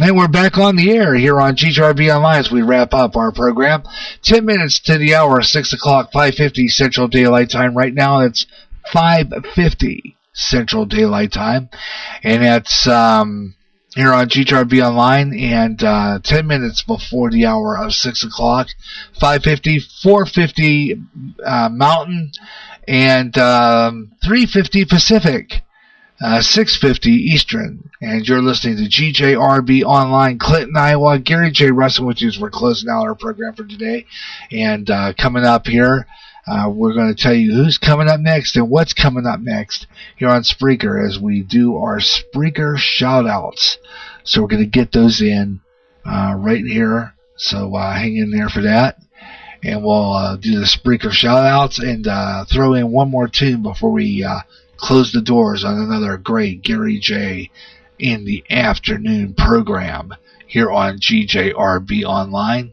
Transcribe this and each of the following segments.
And we're back on the air here on GHRB Online as we wrap up our program. 10 minutes to the hour, 6 o'clock, 5:50 Central Daylight Time. Right now it's 5:50 Central Daylight Time. And that's here on GHRB Online, and 10 minutes before the hour of 6 o'clock, 5:50, 4:50 Mountain, and 3:50 Pacific. 6:50 Eastern, and you're listening to GJRB Online, Clinton, Iowa. Gary J. Russell with you as we're closing out our program for today. And coming up here, we're going to tell you who's coming up next and what's coming up next here on Spreaker as we do our Spreaker shout-outs. So we're going to get those in right here, so hang in there for that. And we'll do the Spreaker shout-outs and throw in one more tune before we close the doors on another great Gary J. in the afternoon program here on GJRB Online.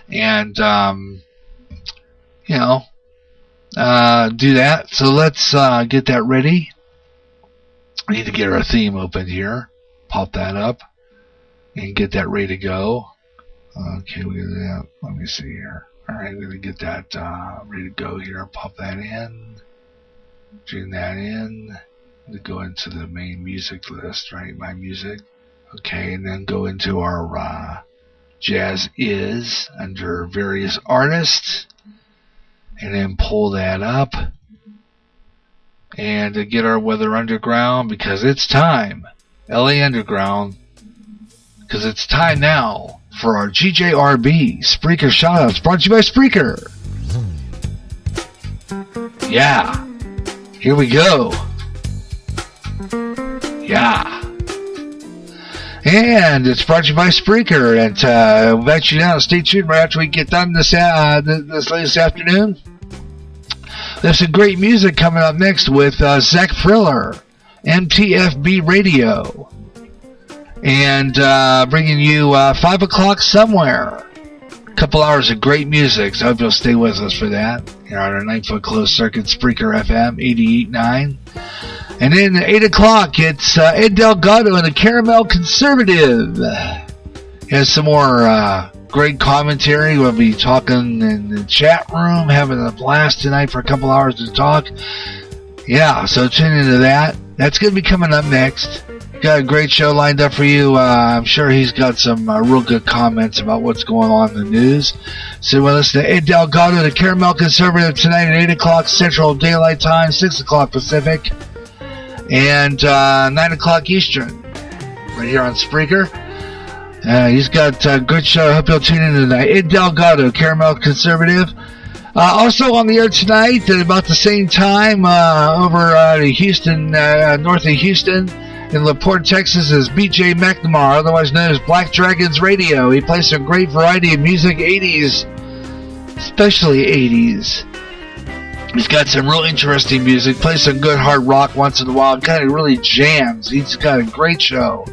And, do that. So let's get that ready. I need to get our theme open here. Pop that up and get that ready to go. Okay, we got that. Let me see here. All right, we're going to get that ready to go here. Pop that in. Tune that in. To go into the main music list, right? My music. Okay, and then go into our Jazz Is under various artists. And then pull that up. And to get our Weather Underground, because it's time. LA Underground. Because it's time now for our GJRB Spreaker shoutouts, brought to you by Spreaker. Yeah. Here we go. Yeah. And it's brought to you by Spreaker. And I invite you now to stay tuned right after we get done this latest afternoon. There's some great music coming up next with Zach Friller, MTFB Radio. And bringing you 5 o'clock somewhere. A couple hours of great music, so I hope you'll stay with us for that. Here on our 9-foot closed circuit, Spreaker FM 88.9. And then at 8 o'clock, it's Ed Delgado and the Caramel Conservative. Has some more great commentary. We'll be talking in the chat room, having a blast tonight for a couple hours to talk. Yeah, so tune into that. That's going to be coming up next. Got a great show lined up for you. I'm sure he's got some real good comments about what's going on in the news. So we'll listen to Ed Delgado, the Caramel Conservative, tonight at 8 o'clock Central Daylight Time, 6 o'clock Pacific, and 9 o'clock Eastern, right here on Spreaker. He's got a good show. I hope you'll tune in tonight. Ed Delgado, Caramel Conservative. Also on the air tonight at about the same time over Houston, north of Houston, in LaPorte, Texas, is B.J. McNamara, otherwise known as Black Dragons Radio. He plays some great variety of music, 80s, especially 80s. He's got some real interesting music, plays some good hard rock once in a while, kind of really jams. He's got a great show.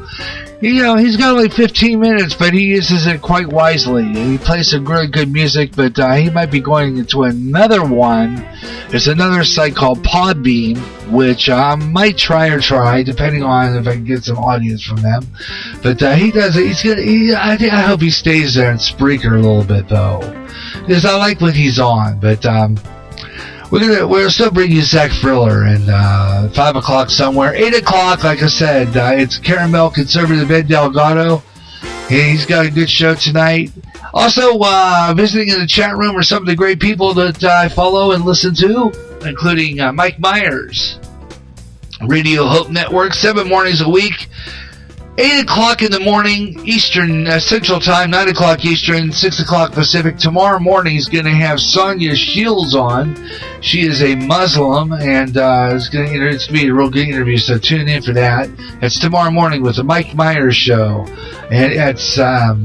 You know, he's got only 15 minutes, but he uses it quite wisely. He plays some really good music, but he might be going into another one. There's another site called Podbean, which I might try, depending on if I can get some audience from them. But he does it. I hope he stays there in Spreaker a little bit, though, because I like what he's on. But we'll still bring you Zach Friller and 5 o'clock somewhere. 8 o'clock, like I said, it's Caramel Conservative Ed Delgado. And he's got a good show tonight. Also, visiting in the chat room are some of the great people that I follow and listen to, including Mike Myers, Radio Hope Network, 7 mornings a week. 8 o'clock in the morning, Eastern, Central Time, 9 o'clock Eastern, 6 o'clock Pacific. Tomorrow morning is going to have Sonia Shields on. She is a Muslim, and it's going to be a real good interview, so tune in for that. It's tomorrow morning with the Mike Myers Show. And it's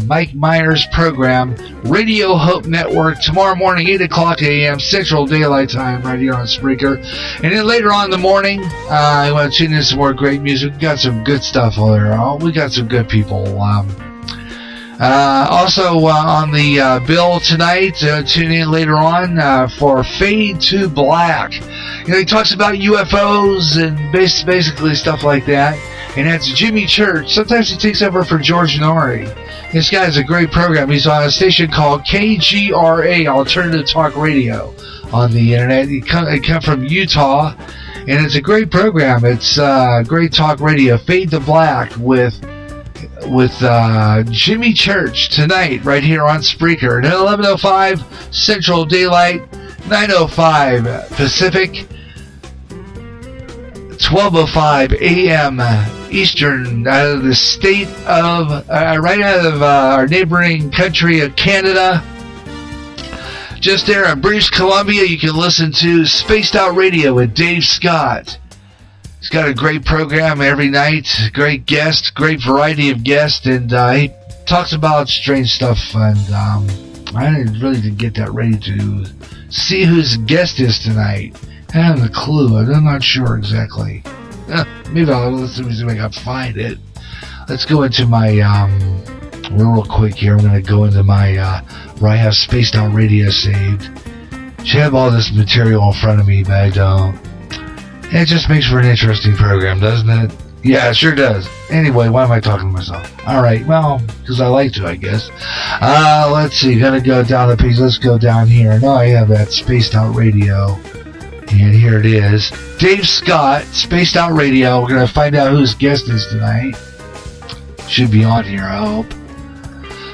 Mike Myers' program, Radio Hope Network, tomorrow morning, 8 o'clock a.m. Central Daylight Time, right here on Spreaker. And then later on in the morning, I want to tune in some more great music. We got some good stuff over there. We got some good people. Also on the bill tonight, tune in later on for Fade to Black. You know, he talks about UFOs and basically stuff like that. and that's Jimmy Church. Sometimes he takes over for George Nori. This guy has a great program. He's on a station called KGRA, Alternative Talk Radio, on the internet. He come from Utah, and it's a great program. It's great talk radio. Fade to Black with Jimmy Church tonight right here on Spreaker. At 11:05 Central Daylight, 9:05 Pacific, 12:05 a.m. Eastern, out of the state of, right out of our neighboring country of Canada. Just there in British Columbia, you can listen to Spaced Out Radio with Dave Scott. He's got a great program every night, great guests, great variety of guests, and he talks about strange stuff, and I didn't get that ready to see who his guest is tonight. I haven't a clue. I'm not sure exactly. Maybe let's see if I can find it. Let's go into my, real quick here. I'm going to go into my, where I have Spaced Out Radio saved. Should have all this material in front of me, but I don't. It just makes for an interesting program, doesn't it? Yeah, it sure does. Anyway, why am I talking to myself? Alright, well, because I like to, I guess. Let's see, gotta go down the page. Let's go down here. Now I have that Spaced Out Radio. And here it is. Dave Scott, Spaced Out Radio. We're going to find out who his guest is tonight. Should be on here, I hope.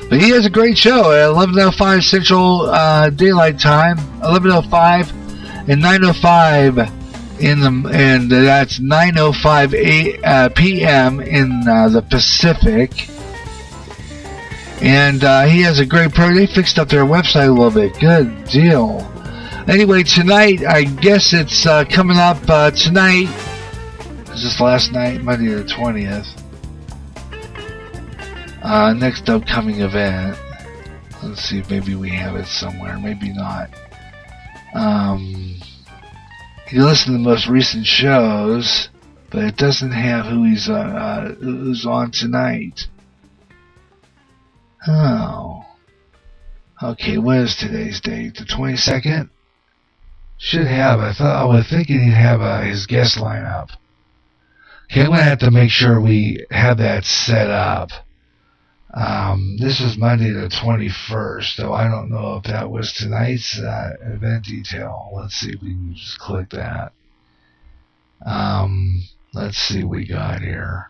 But he has a great show at 11:05 Central Daylight Time. 11:05 and 9:05 and that's 9:05 p.m. in the Pacific. And he has a great program. They fixed up their website a little bit. Good deal. Anyway, tonight, I guess it's coming up tonight. Is this last night? Monday the 20th. Next upcoming event. Let's see, maybe we have it somewhere. Maybe not. You listen to the most recent shows, but it doesn't have who's on tonight. Oh. Okay, what is today's date? The 22nd? Should have. I was thinking he'd have his guest lineup. Okay, I'm going to have to make sure we have that set up. This is Monday the 21st, so I don't know if that was tonight's event detail. Let's see if we can just click that. Let's see what we got here.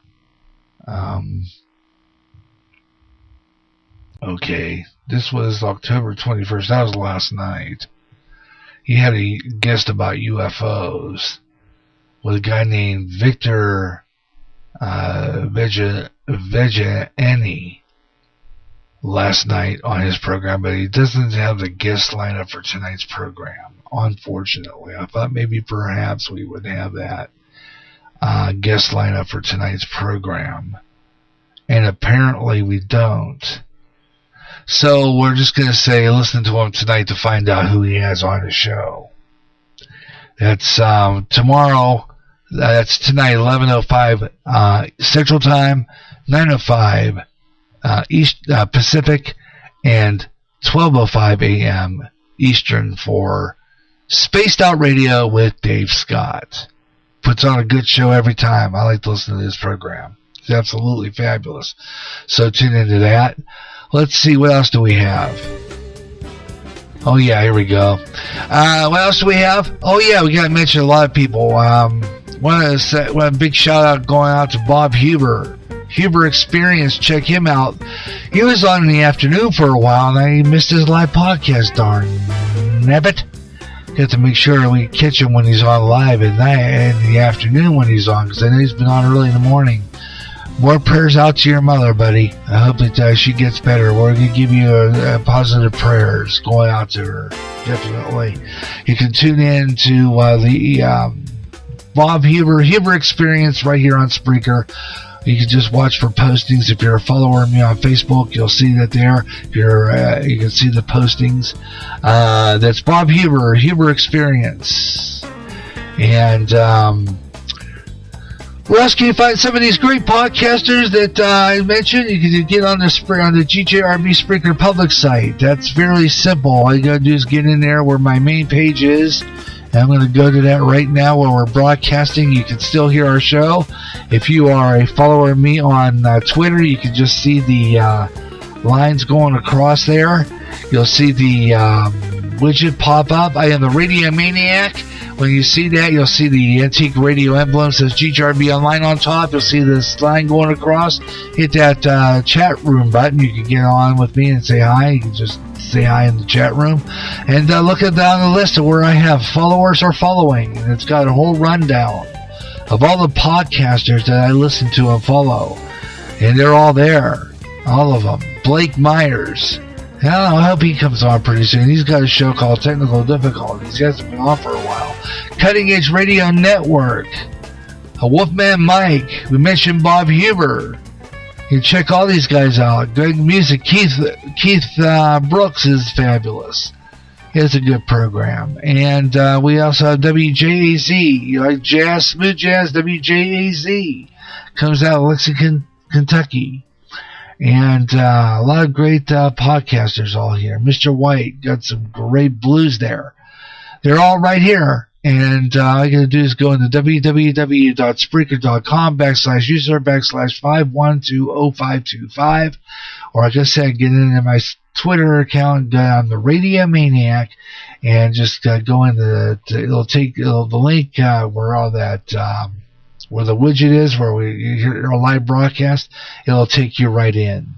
Okay, this was October 21st. That was last night. He had a guest about UFOs with a guy named Victor Vegeni last night on his program, but he doesn't have the guest lineup for tonight's program, unfortunately. I thought maybe perhaps we would have that guest lineup for tonight's program, and apparently we don't. So we're just going to say listen to him tonight to find out who he has on his show. That's tomorrow. That's tonight, 11:05 Central Time, 9:05 East Pacific, and 12:05 a.m. Eastern for Spaced Out Radio with Dave Scott. Puts on a good show every time. I like to listen to this program. It's absolutely fabulous. So tune into that. Let's see, what else do we have? Oh, yeah, here we go. What else do we have? Oh, yeah, we got to mention a lot of people. One big shout-out going out to Bob Huber. Huber Experience, check him out. He was on in the afternoon for a while, and I missed his live podcast, darn nabbit. Got to make sure we catch him when he's on live at night and in the afternoon when he's on, because I know he's been on early in the morning. More prayers out to your mother, buddy. I hope that she gets better. We're going to give you positive prayers going out to her. Definitely. You can tune in to the Bob Huber Experience right here on Spreaker. You can just watch for postings. If you're a follower of me on Facebook, you'll see that there. If you can see the postings. That's Bob Huber Experience. And where else can you find some of these great podcasters that I mentioned? You can get on the GJRB Spreaker public site. That's fairly simple. All you gotta do is get in there where my main page is, And I'm going to go to that right now where we're broadcasting. You can still hear our show. If you are a follower of me on Twitter, you can just see the lines going across there. You'll see the widget pop up. I am the Radio Maniac. When you see that, you'll see the antique radio emblem says GJRB Online on top. You'll see this line going across. Hit that chat room button. You can get on with me and say hi. You can just say hi in the chat room. And look down the list of where I have followers or following. And it's got a whole rundown of all the podcasters that I listen to and follow. And they're all there. All of them. Blake Myers. I hope he comes on pretty soon. He's got a show called Technical Difficulties. He hasn't been on for a while. Cutting Edge Radio Network. Wolfman Mike. We mentioned Bob Huber. You check all these guys out. Great music. Keith Brooks is fabulous. It's a good program. And we also have WJAZ. You like jazz, smooth jazz? WJAZ comes out of Lexington, Kentucky. And a lot of great podcasters all here. Mr. White got some great blues there. They're all right here. And all you got to do is go into www.spreaker.com/user/5120525. Or like I said, get into my Twitter account. I'm the Radio Maniac. And just go into the link where all that... where the widget is, where you hear our live broadcast, it'll take you right in.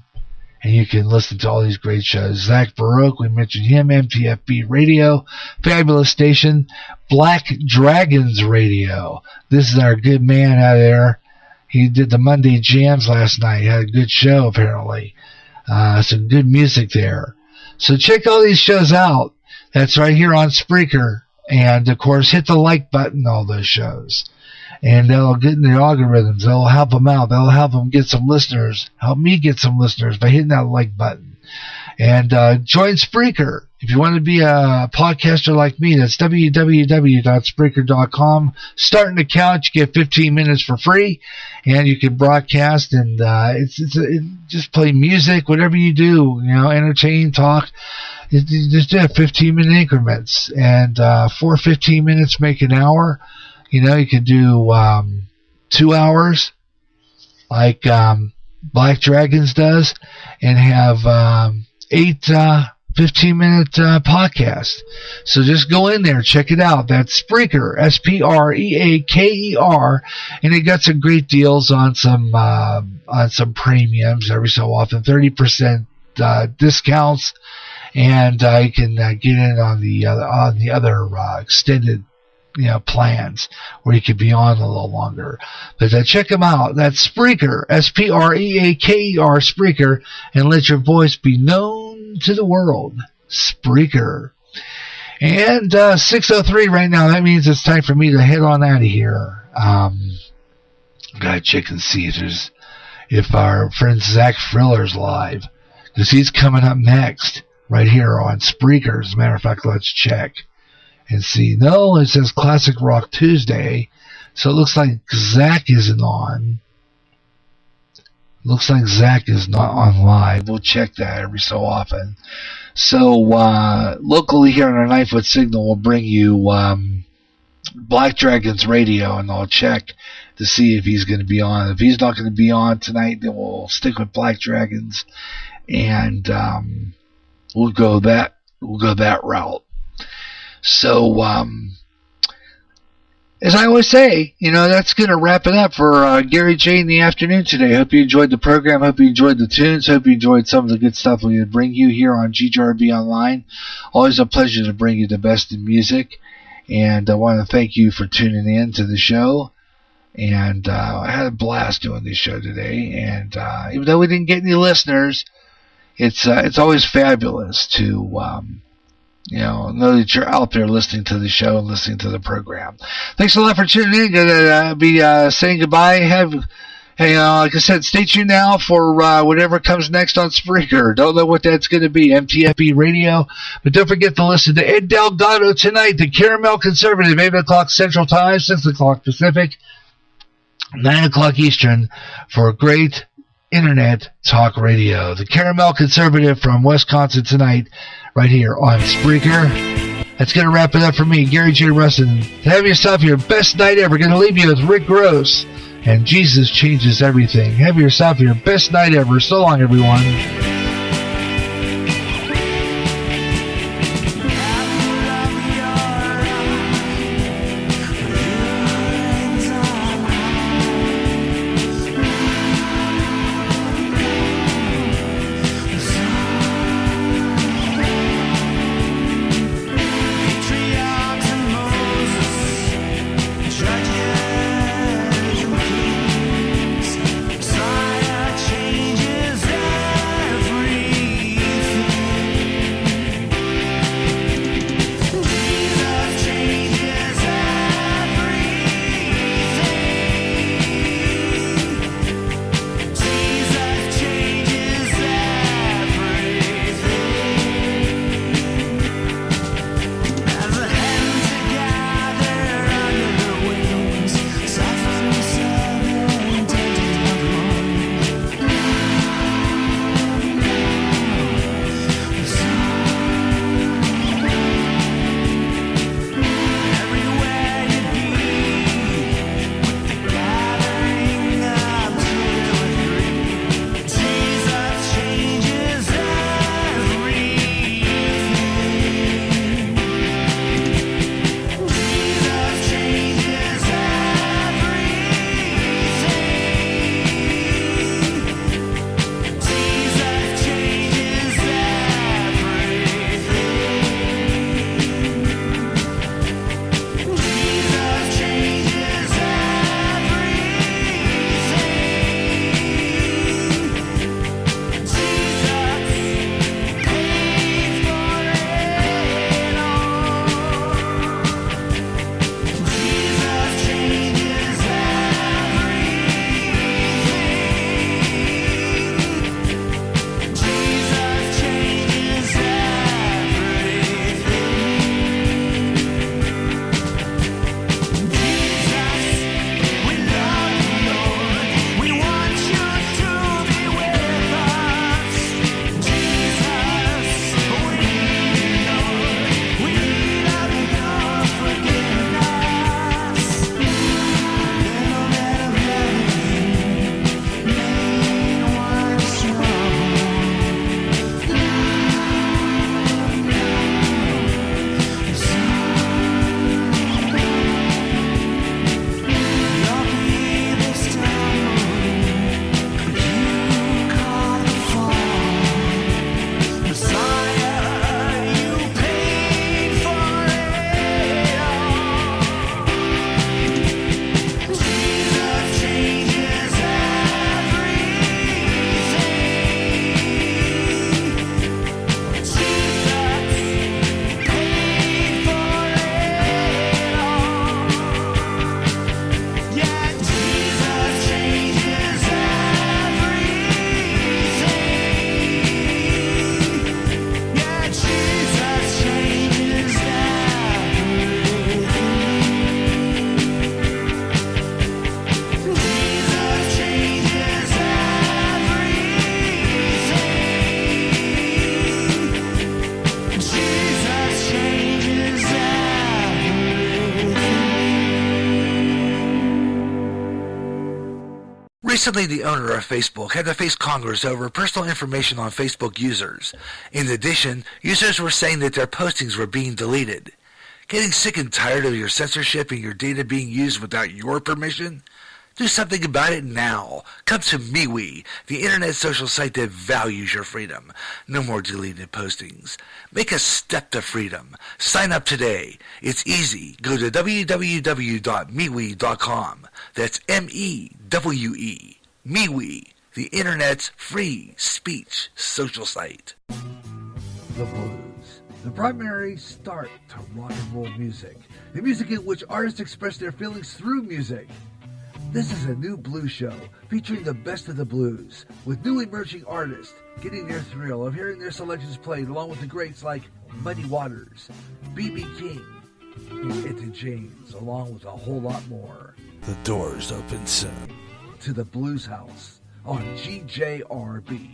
And you can listen to all these great shows. Zach Baroque, we mentioned him, MTFB Radio, fabulous station. Black Dragons Radio. This is our good man out there. He did the Monday Jams last night. He had a good show, apparently. Some good music there. So check all these shows out. That's right here on Spreaker. And, of course, hit the like button, all those shows. And that'll get in the algorithms. That'll help them out. That'll help them get some listeners. Help me get some listeners by hitting that like button. And join Spreaker. If you want to be a podcaster like me, that's www.spreaker.com. Start an account. You get 15 minutes for free. And you can broadcast. And just play music, whatever you do. Entertain, talk. Just do it 15-minute increments. And 4 15 minutes make an hour. You can do 2 hours like Black Dragons does and have 8 15-minute podcasts. So just go in there, check it out. That's Spreaker, Spreaker, and it got some great deals on some premiums every so often, 30% discounts, and you can get in on the other extended plans where you could be on a little longer. But check them out. That's Spreaker, Spreaker, Spreaker, and let your voice be known to the world. Spreaker. And 6:03 right now. That means it's time for me to head on out of here. Gotta check and see if our friend Zach Friller's live, because he's coming up next right here on Spreaker. As a matter of fact, let's check and see. No, it says Classic Rock Tuesday. So it looks like Zach isn't on. Looks like Zach is not on live. We'll check that every so often. So locally here on our 9-foot signal, we'll bring you Black Dragons Radio, and I'll check to see if he's going to be on. If he's not going to be on tonight, then we'll stick with Black Dragons, and we'll go that route. So, as I always say, that's going to wrap it up for Gary J in the afternoon today. Hope you enjoyed the program. Hope you enjoyed the tunes. Hope you enjoyed some of the good stuff we bring you here on GJRB Online. Always a pleasure to bring you the best in music. And I want to thank you for tuning in to the show. And I had a blast doing this show today. And even though we didn't get any listeners, it's always fabulous to know that you're out there listening to the show and listening to the program. Thanks a lot for tuning in. Gonna be saying goodbye. Like I said, stay tuned now for whatever comes next on Spreaker. Don't know what that's going to be, MTFB Radio. But don't forget to listen to Ed Delgado tonight, the Caramel Conservative, 8 o'clock Central Time, 6 o'clock Pacific, 9 o'clock Eastern, for great internet talk radio. The Caramel Conservative from Wisconsin tonight, right here on Spreaker. That's going to wrap it up for me, Gary J. Rustin. Have yourself your best night ever. Going to leave you with Rick Gross and Jesus Changes Everything. Have yourself your best night ever. So long, everyone. Recently, the owner of Facebook had to face Congress over personal information on Facebook users. In addition, users were saying that their postings were being deleted. Getting sick and tired of your censorship and your data being used without your permission? Do something about it now. Come to MeWe, the internet social site that values your freedom. No more deleted postings. Make a step to freedom. Sign up today. It's easy. Go to www.MeWe.com. That's M-E-W-E. MeWe, the internet's free speech social site. The blues. The primary start to rock and roll music. The music in which artists express their feelings through music. This is a new blues show featuring the best of the blues, with new emerging artists getting their thrill of hearing their selections played along with the greats like Muddy Waters, B.B. King, and Etta James, along with a whole lot more. The doors open soon. To the Blues House on GJRB.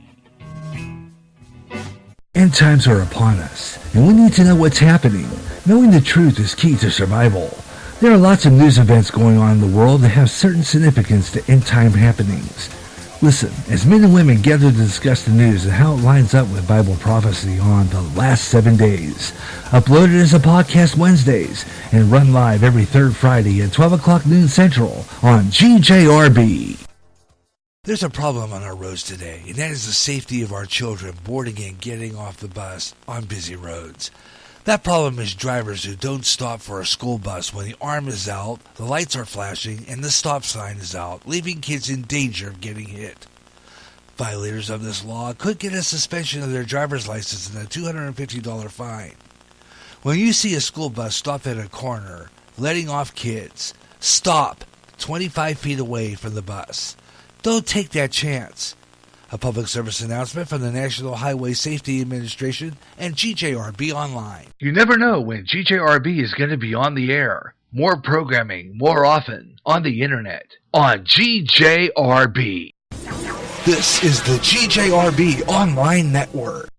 In end times are upon us, and we need to know what's happening. Knowing the truth is key to survival. There are lots of news events going on in the world that have certain significance to end time happenings. Listen, as men and women gather to discuss the news and how it lines up with Bible prophecy on the last 7 days. Uploaded as a podcast Wednesdays and run live every third Friday at 12 o'clock noon Central on GJRB. There's a problem on our roads today, and that is the safety of our children boarding and getting off the bus on busy roads. That problem is drivers who don't stop for a school bus when the arm is out, the lights are flashing, and the stop sign is out, leaving kids in danger of getting hit. Violators of this law could get a suspension of their driver's license and a $250 fine. When you see a school bus stop at a corner, letting off kids, stop 25 feet away from the bus. Don't take that chance. A public service announcement from the National Highway Safety Administration and GJRB Online. You never know when GJRB is going to be on the air. More programming, more often, on the internet, on GJRB. This is the GJRB Online Network.